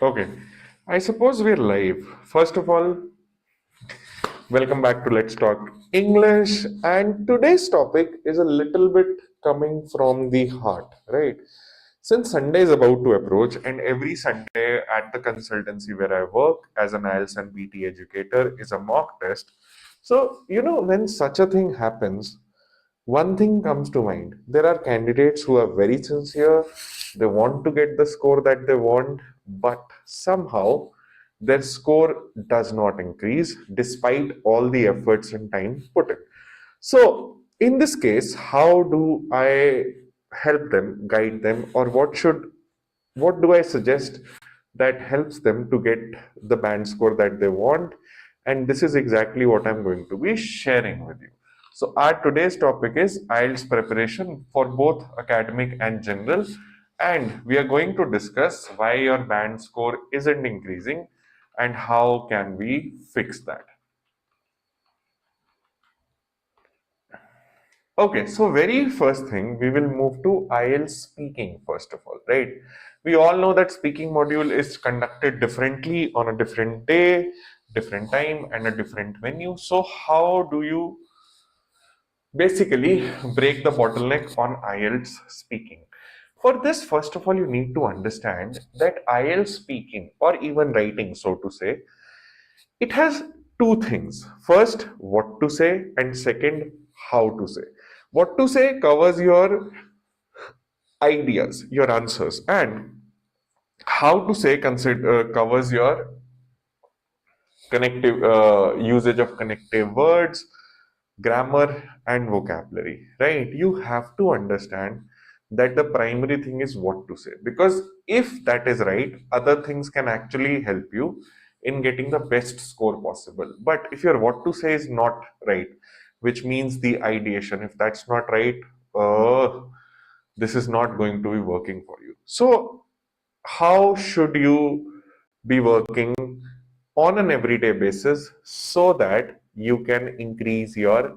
Okay, I suppose we're live. First of all, welcome back to Let's Talk English. And today's topic is a little bit coming from the heart, right? Since Sunday is about to approach, and every Sunday at the consultancy where I work as an IELTS and PT educator is a mock test. So, when such a thing happens, one thing comes to mind. There are candidates who are very sincere, they want to get the score that they want, but somehow their score does not increase despite all the efforts and time put in. So, in this case, how do I help them, guide them, or what do I suggest that helps them to get the band score that they want? And this is exactly what I'm going to be sharing with you. So, our today's topic is IELTS preparation for both academic and general. And we are going to discuss why your band score isn't increasing and how can we fix that. Okay, so very first thing, we will move to IELTS speaking first of all, right? We all know that speaking module is conducted differently on a different day, different time, and a different venue. So, how do you basically break the bottleneck on IELTS speaking? For this, first of all, you need to understand that IELTS speaking or even writing, so to say, it has two things. First, what to say, and second, how to say. What to say covers your ideas, your answers, and how to say covers your connective usage of connective words, grammar, and vocabulary. Right? You have to understand that the primary thing is what to say, because if that is right, other things can actually help you in getting the best score possible. But if your what to say is not right, which means the ideation, if that's not right, uh, this is not going to be working for you. So, how should you be working on an everyday basis so that you can increase your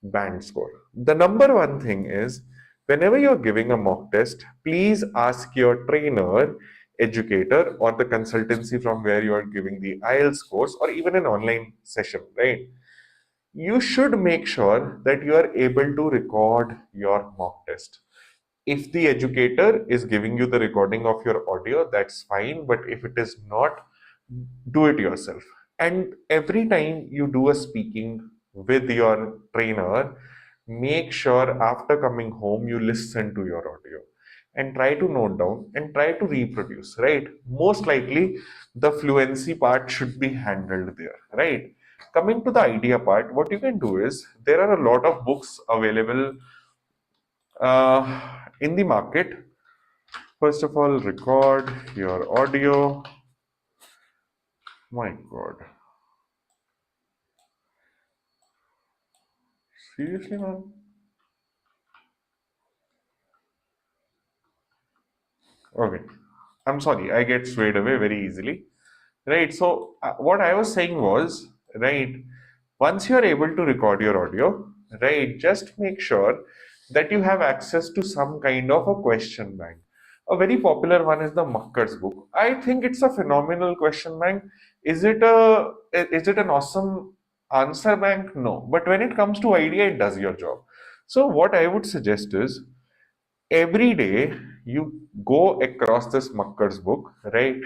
band score? The number one thing is, whenever you're giving a mock test, please ask your trainer, educator, or the consultancy from where you are giving the IELTS course, or even an online session, right? You should make sure that you are able to record your mock test. If the educator is giving you the recording of your audio, that's fine. But if it is not, do it yourself. And every time you do a speaking with your trainer, make sure after coming home you listen to your audio and try to note down and try to reproduce, right? Most likely the fluency part should be handled there, right? Coming to the idea part, what you can do is there are a lot of books available in the market. First of all, record your audio. My God. Seriously, man? Okay. I'm sorry, I get swayed away very easily. Right. So, what I was saying was, right, once you're able to record your audio, right, just make sure that you have access to some kind of a question bank. A very popular one is the Mucker's book. I think it's a phenomenal question bank. Is it an awesome answer bank? No. But when it comes to idea, it does your job. So what I would suggest is every day you go across this Mucker's book, right?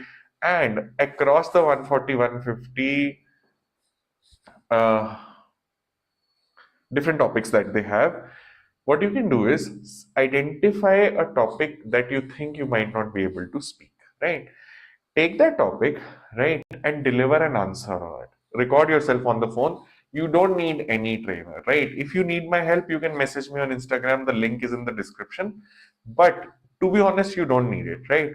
And across the 140, 150 uh, different topics that they have, what you can do is identify a topic that you think you might not be able to speak, right? Take that topic, right, and deliver an answer on it. Record yourself on the phone. You don't need any trainer, right? If you need my help, you can message me on Instagram. The link is in the description. But to be honest, you don't need it, right?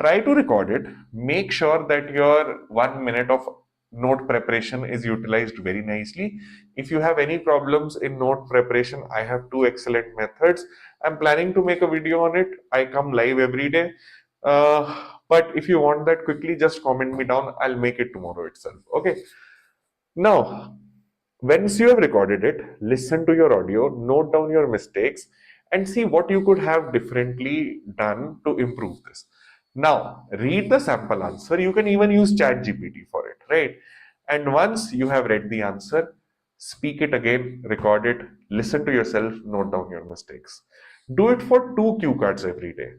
Try to record it. Make sure that your 1 minute of note preparation is utilized very nicely. If you have any problems in note preparation, I have two excellent methods. I'm planning to make a video on it. I come live every day. But if you want that quickly, just comment me down. I'll make it tomorrow itself. Okay. Now, once you have recorded it, listen to your audio, note down your mistakes, and see what you could have differently done to improve this. Now, read the sample answer. You can even use ChatGPT for it, right? And once you have read the answer, speak it again, record it, listen to yourself, note down your mistakes. Do it for two cue cards every day.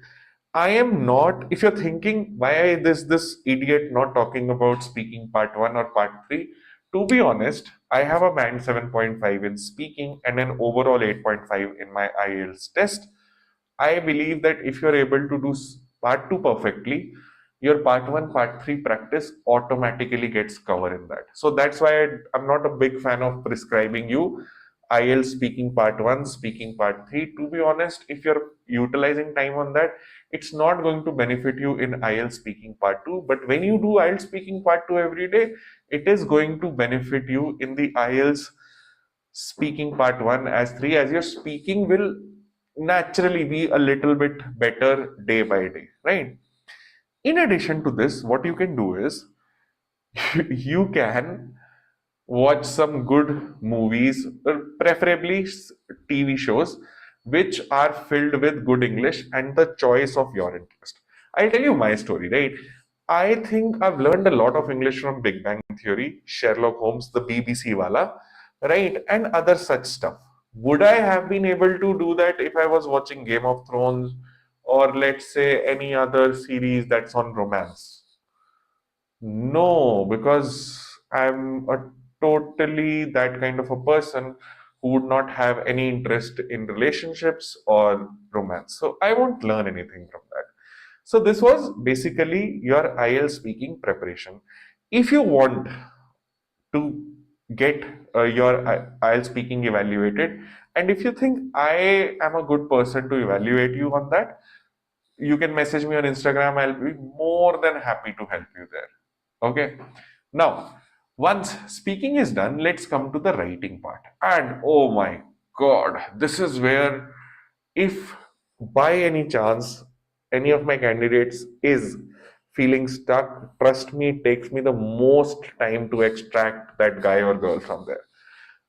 I am not, if you're thinking, why is this idiot not talking about speaking part 1 or part 3? To be honest, I have a band 7.5 in speaking and an overall 8.5 in my IELTS test. I believe that if you're able to do part 2 perfectly, your part 1, part 3 practice automatically gets covered in that. So that's why I'm not a big fan of prescribing you IELTS speaking part 1, speaking part 3. To be honest, if you're utilizing time on that, it's not going to benefit you in IELTS speaking part 2. But when you do IELTS speaking part 2 every day, it is going to benefit you in the IELTS speaking part 1 as 3, as your speaking will naturally be a little bit better day by day, right? In addition to this, what you can do is you can watch some good movies, preferably TV shows, which are filled with good English and the choice of your interest. I'll tell you my story, right? I think I've learned a lot of English from Big Bang Theory, Sherlock Holmes, the BBC wala, right? And other such stuff. Would I have been able to do that if I was watching Game of Thrones or let's say any other series that's on romance? No, because I'm a totally that kind of a person who would not have any interest in relationships or romance. So I won't learn anything from that. So this was basically your IELTS speaking preparation. If you want to get your IELTS speaking evaluated, and if you think I am a good person to evaluate you on that, you can message me on Instagram. I'll be more than happy to help you there. Okay. Now, once speaking is done, let's come to the writing part. And oh my God, this is where, if by any chance any of my candidates is feeling stuck, trust me, it takes me the most time to extract that guy or girl from there.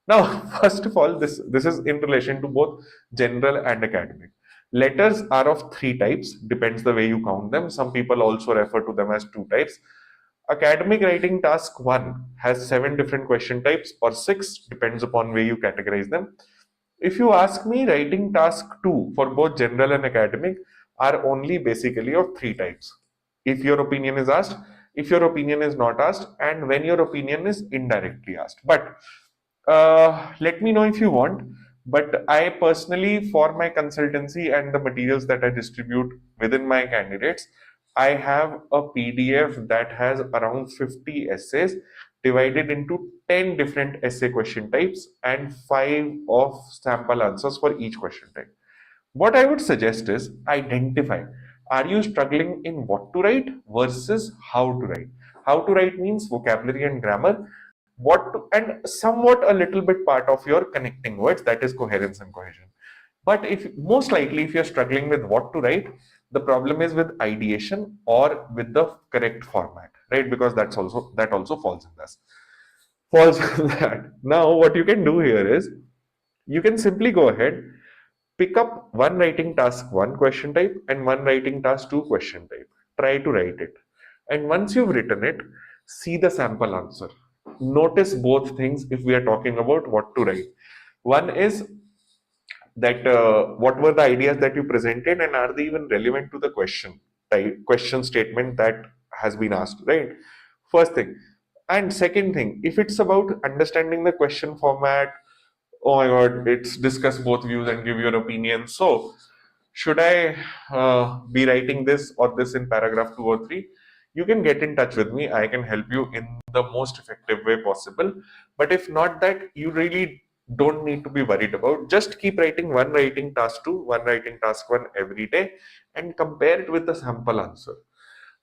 Now, first of all, this is in relation to both general and academic. Letters are of three types, depends the way you count them. Some people also refer to them as two types. Academic writing task 1 has 7 different question types, or 6, depends upon where you categorize them. If you ask me, writing task 2 for both general and academic are only basically of 3 types. If your opinion is asked, if your opinion is not asked, and when your opinion is indirectly asked. But let me know if you want. But I personally, for my consultancy and the materials that I distribute within my candidates, I have a PDF that has around 50 essays divided into 10 different essay question types and 5 of sample answers for each question type. What I would suggest is identify, are you struggling in what to write versus how to write? How to write means vocabulary and grammar, and somewhat a little bit part of your connecting words, that is coherence and cohesion. But if most likely if you're struggling with what to write, the problem is with ideation or with the correct format, right? Because that also falls in this, falls in that. Now what you can do here is you can simply go ahead, pick up one writing task 1 question type and one writing task 2 question type, try to write it, and once you've written it, see the sample answer. Notice both things if we are talking about what to write. One is that what were the ideas that you presented and are they even relevant to the question statement that has been asked, right? First thing. And second thing, if it's about understanding the question format, oh my god, it's discuss both views and give your opinion. So should I be writing this or this in paragraph 2 or 3? You can get in touch with me. I can help you in the most effective way possible. But if not that, you really don't need to be worried about. Just keep writing one writing task 2, one writing task 1 every day and compare it with the sample answer.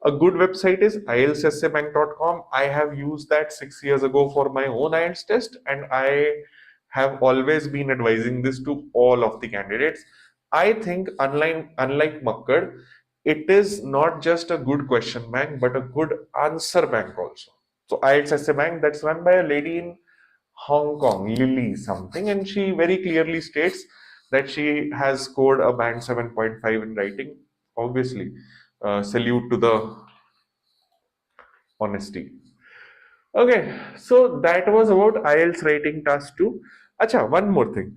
A good website is IELTSessabank.com. I have used that 6 years ago for my own IELTS test, and I have always been advising this to all of the candidates. I think unlike Makkad, it is not just a good question bank, but a good answer bank also. So IELTS Essay Bank, that's run by a lady in Hong Kong, Lily something, and she very clearly states that she has scored a band 7.5 in writing. Obviously, Salute to the honesty. Okay, so that was about IELTS writing task 2. Acha, one more thing.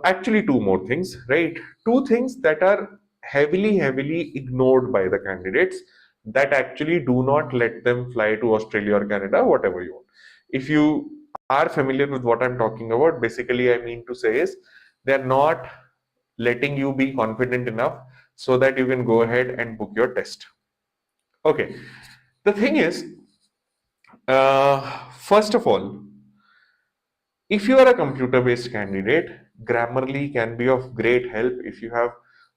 Actually, two more things, right? Two things that are heavily ignored by the candidates that actually do not let them fly to Australia or Canada, whatever you want. If you are familiar with what I'm talking about, basically, I mean to say is they're not letting you be confident enough so that you can go ahead and book your test. Okay, the thing is, first of all, if you are a computer based candidate, Grammarly can be of great help if you have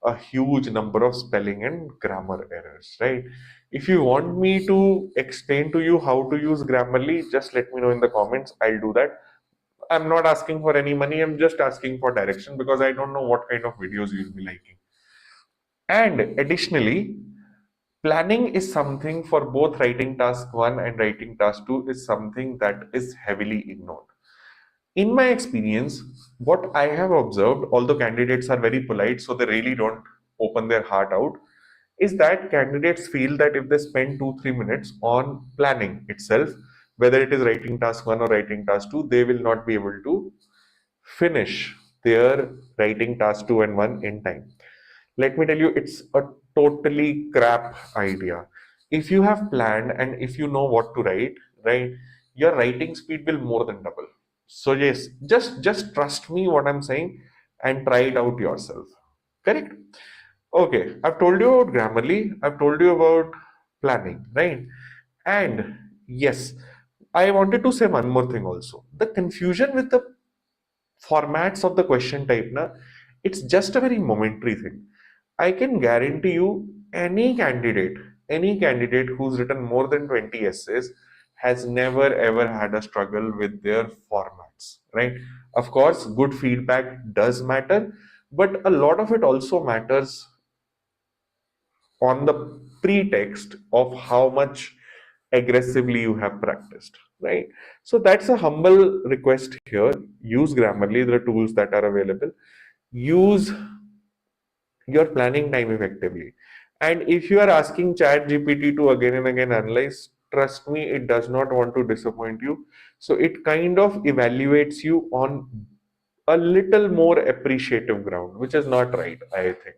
a huge number of spelling and grammar errors, right? If you want me to explain to you how to use Grammarly, just let me know in the comments. I'll do that. I'm not asking for any money, I'm just asking for direction because I don't know what kind of videos you'll be liking. And additionally, planning is something for both writing task 1 and writing task 2 is something that is heavily ignored. In my experience, what I have observed, although candidates are very polite, so they really don't open their heart out, is that candidates feel that if they spend 2-3 minutes on planning itself, whether it is writing task 1 or writing task 2, they will not be able to finish their writing task 2 and 1 in time. Let me tell you, it's a totally crap idea. If you have planned and if you know what to write, right, your writing speed will more than double. So yes, just trust me what I'm saying and try it out yourself. Correct? Okay, I've told you about Grammarly, I've told you about planning, right? And yes, I wanted to say one more thing also. The confusion with the formats of the question type, na, it's just a very momentary thing. I can guarantee you any candidate who's written more than 20 essays has never ever had a struggle with their formats, right? Of course, good feedback does matter, but a lot of it also matters on the pretext of how much aggressively you have practiced, right? So that's a humble request here. Use Grammarly, the tools that are available. Use your planning time effectively. And if you are asking Chat GPT to again and again analyze, trust me, it does not want to disappoint you. So it kind of evaluates you on a little more appreciative ground, which is not right, I think.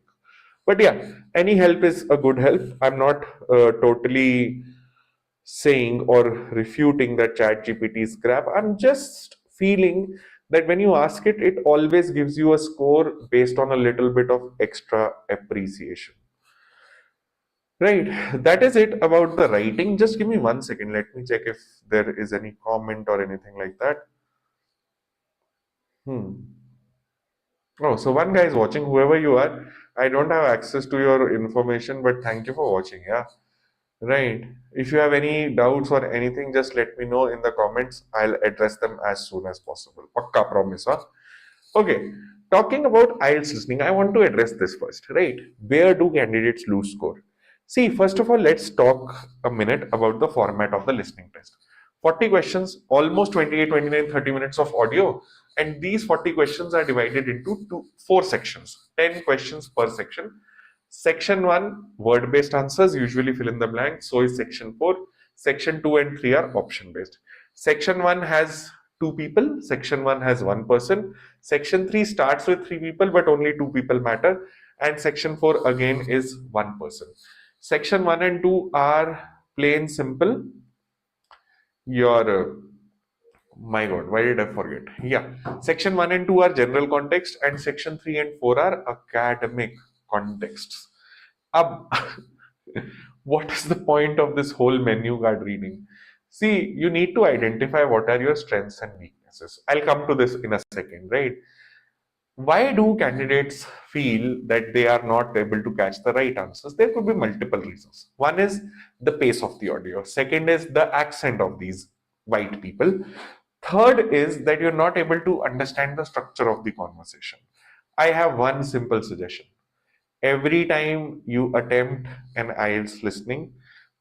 But yeah, any help is a good help. I'm not totally saying or refuting that chat gpt is crap. I'm just feeling that when you ask it, it always gives you a score based on a little bit of extra appreciation, right? That is it about the writing. Just give me 1 second, let me check if there is any comment or anything like that. Oh, so one guy is watching. Whoever you are, I don't have access to your information, but thank you for watching. Yeah. Right. If you have any doubts or anything, just let me know in the comments. I'll address them as soon as possible. Pakka promise, huh? Okay. Talking about IELTS listening, I want to address this first, right? Where do candidates lose score? See, first of all, let's talk a minute about the format of the listening test. 40 questions, almost 28, 29, 30 minutes of audio. And these 40 questions are divided into four sections, 10 questions per section. Section 1, word based answers, usually fill in the blank. So is section 4. Section 2 and 3 are option based. Section 1 has two people, section 1 has one person. Section 3 starts with three people, but only two people matter. And section 4 again is one person. Section 1 and 2 are plain simple. Your my god, why did I forget? Yeah, section 1 and 2 are general context, and section 3 and 4 are academic contexts. Ab, what is the point of this whole menu card reading? See, you need to identify what are your strengths and weaknesses. I'll come to this in a second, right? Why do candidates feel that they are not able to catch the right answers? There could be multiple reasons. One is the pace of the audio. Second is the accent of these white people. Third is that you're not able to understand the structure of the conversation. I have one simple suggestion. Every time you attempt an IELTS listening,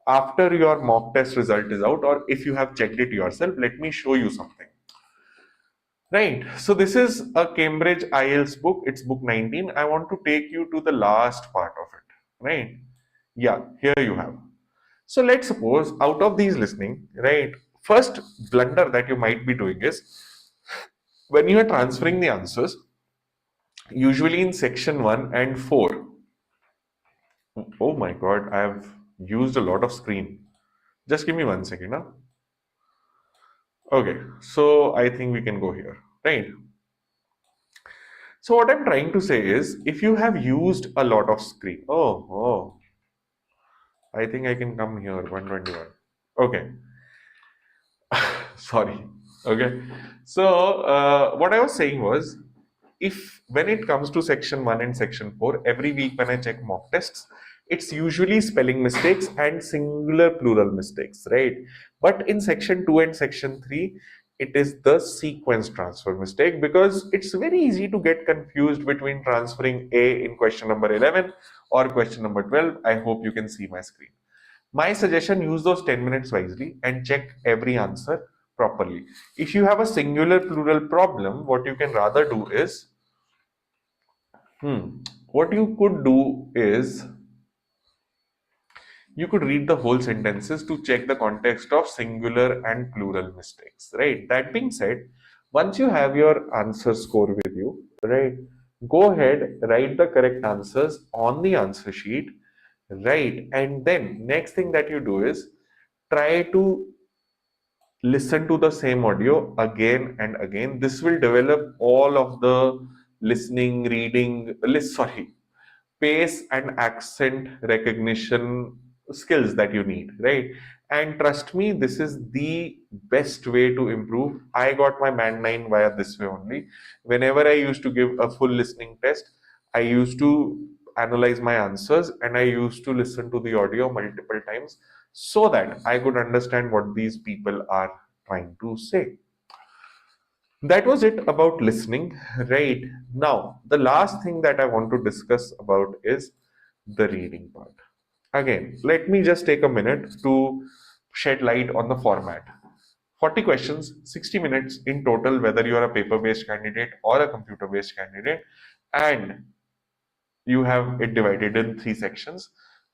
after your mock test result is out, or if you have checked it yourself, let me show you something. Right. So this is a Cambridge IELTS book. It's book 19. I want to take you to the last part of it. Right. Yeah, here you have. So let's suppose out of these listening, right? First blunder that you might be doing is when you are transferring the answers, usually in section 1 and 4. Oh my god, I have used a lot of screen. Just give me 1 second. Huh? Okay, so I think we can go here, right? So what I'm trying to say is if you have used a lot of screen, I think I can come here, 121. Okay, sorry. Okay, so what I was saying was if when it comes to section 1 and section 4, every week when I check mock tests, it's usually spelling mistakes and singular plural mistakes, right? But in section 2 and section 3, it is the sequence transfer mistake because it's very easy to get confused between transferring A in question number 11 or question number 12. I hope you can see my screen. My suggestion, use those 10 minutes wisely and check every answer properly. If you have a singular plural problem, what you can rather do is what you could do is you could read the whole sentences to check the context of singular and plural mistakes, right? That being said, once you have your answer score with you, right, go ahead, write the correct answers on the answer sheet, right? And then next thing that you do is try to listen to the same audio again and again. This will develop all of the listening, reading, sorry, pace and accent recognition skills that you need, right? And trust me, this is the best way to improve. I got my band 9 via this way only. Whenever I used to give a full listening test, I used to analyze my answers and I used to listen to the audio multiple times so that I could understand what these people are trying to say. That was it about listening. Right now, the last thing that I want to discuss about is the reading part. Again, let me just take a minute to shed light on the format. 40 questions, 60 minutes in total, whether you are a paper based candidate or a computer based candidate, and you have it divided in 3 sections.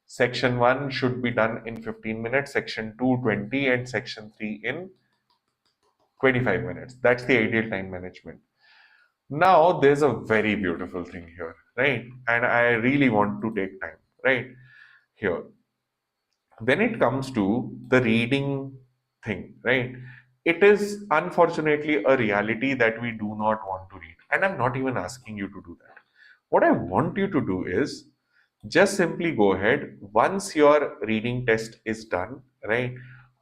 Section 1 should be done in 15 minutes, section 2 20, and section 3 in 25 minutes. That's the ideal time management. Now, there's a very beautiful thing here, right? And I really want to take time, right? Here. When it comes to the reading thing, right? It is unfortunately a reality that we do not want to read. And I'm not even asking you to do that. What I want you to do is just simply go ahead. Once your reading test is done, right?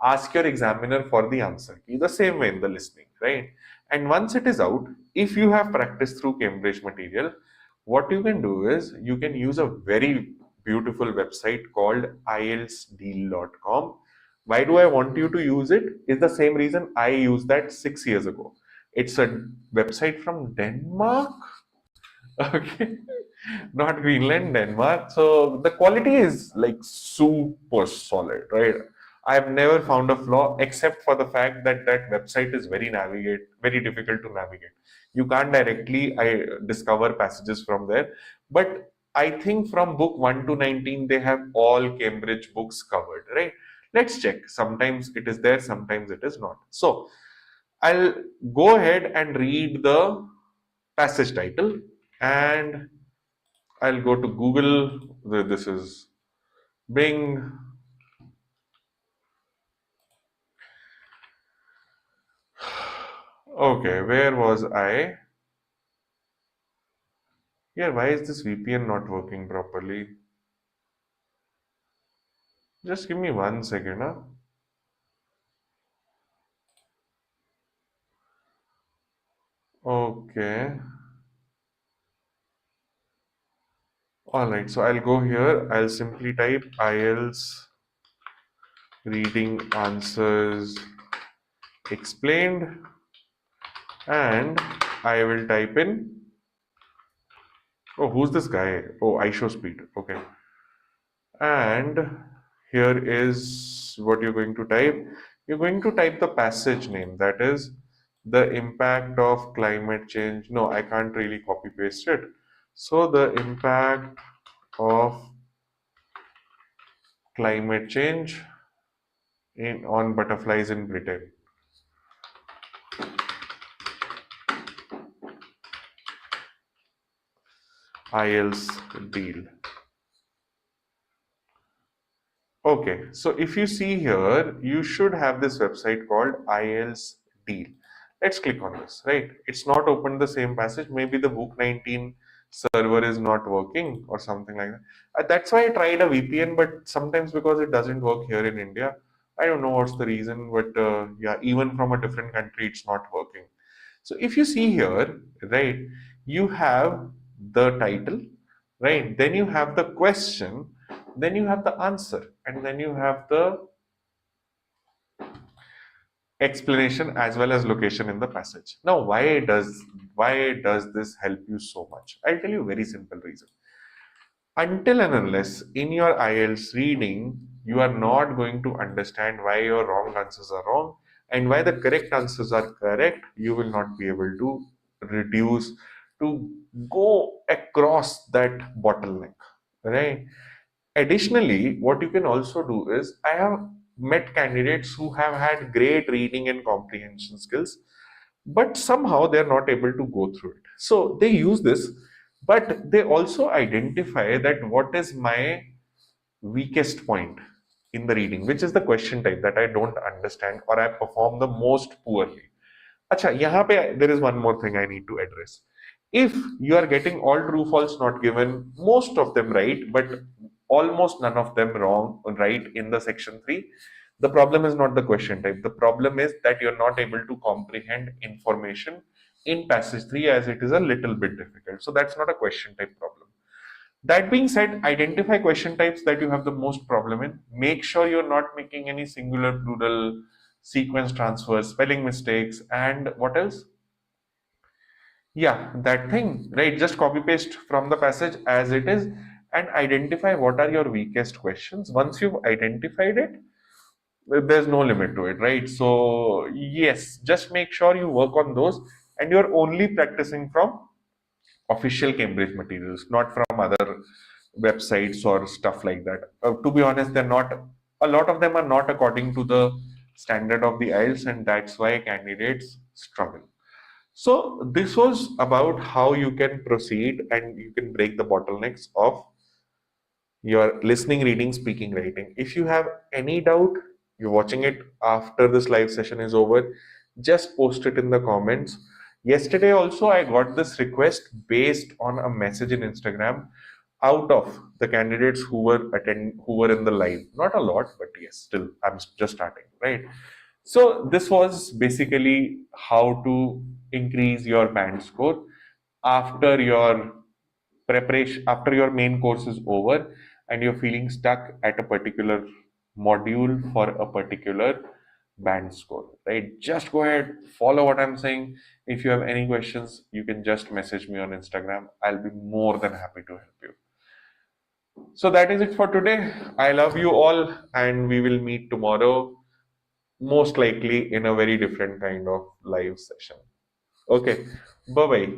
Ask your examiner for the answer key, the same way in the listening, right? And once it is out, if you have practiced through Cambridge material, what you can do is you can use a very beautiful website called IELTSdeal.com. Why do I want you to use it? Is the same reason I used that 6 years ago. It's a website from Denmark. Okay, not Greenland, Denmark. So the quality is like super solid, right? I've never found a flaw except for the fact that that website is very difficult to navigate. You can't directly discover passages from there. But I think from book 1 to 19, they have all Cambridge books covered, right? Let's check. Sometimes it is there, sometimes it is not. So I'll go ahead and read the passage title and I'll go to Google. This is Bing. Okay, where was I? Yeah, why is this VPN not working properly? Just give me 1 second. Huh? Okay. Alright, so I'll go here. I'll simply type IELTS reading answers explained and I will type in. Oh, who's this guy? Oh, I show speed. Okay. And here is what you're going to type. You're going to type the passage name, that is the impact of climate change. No, I can't really copy paste it. So the impact of climate change on butterflies in Britain. IELTS deal. Okay, so if you see here, you should have this website called IELTS deal. Let's click on this, right? It's not opened the same passage. Maybe the book 19 server is not working or something like that. That's why I tried a VPN, but sometimes because it doesn't work here in India, I don't know what's the reason, but yeah, even from a different country, it's not working. So if you see here, right, you have the title, right? Then you have the question, then you have the answer, and then you have the explanation as well as location in the passage. Now, why does this help you so much? I'll tell you a very simple reason. Until and unless in your IELTS reading, you are not going to understand why your wrong answers are wrong and why the correct answers are correct, you will not be able to reduce, to go across that bottleneck, right? Additionally, what you can also do is, I have met candidates who have had great reading and comprehension skills, but somehow they're not able to go through it. So they use this, but they also identify that what is my weakest point in the reading, which is the question type that I don't understand or I perform the most poorly. Acha, यहाँ पे there is one more thing I need to address. If you are getting all true false not given, most of them right, but almost none of them wrong, right in the section 3, the problem is not the question type. The problem is that you're not able to comprehend information in passage 3 as it is a little bit difficult. So that's not a question type problem. That being said, identify question types that you have the most problem in. Make sure you're not making any singular, plural, sequence transfers, spelling mistakes, and what else? Yeah, that thing, right? Just copy paste from the passage as it is and identify what are your weakest questions. Once you've identified it, there's no limit to it, right? So, yes, just make sure you work on those and you're only practicing from official Cambridge materials, not from other websites or stuff like that. To be honest, they're not, a lot of them are not according to the standard of the IELTS, and that's why candidates struggle. So, this was about how you can proceed and you can break the bottlenecks of your listening, reading, speaking, writing. If you have any doubt, you're watching it after this live session is over, just post it in the comments. Yesterday also I got this request based on a message in Instagram out of the candidates who were in the live. Not a lot, but yes, still I'm just starting, right? So this was basically how to increase your band score after your preparation, after your main course is over and you're feeling stuck at a particular module for a particular band score, right? Just go ahead, follow what I'm saying. If you have any questions, you can just message me on Instagram. I'll be more than happy to help you. So that is it for today. I love you all, and we will meet tomorrow, most likely in a very different kind of live session. Okay, bye bye.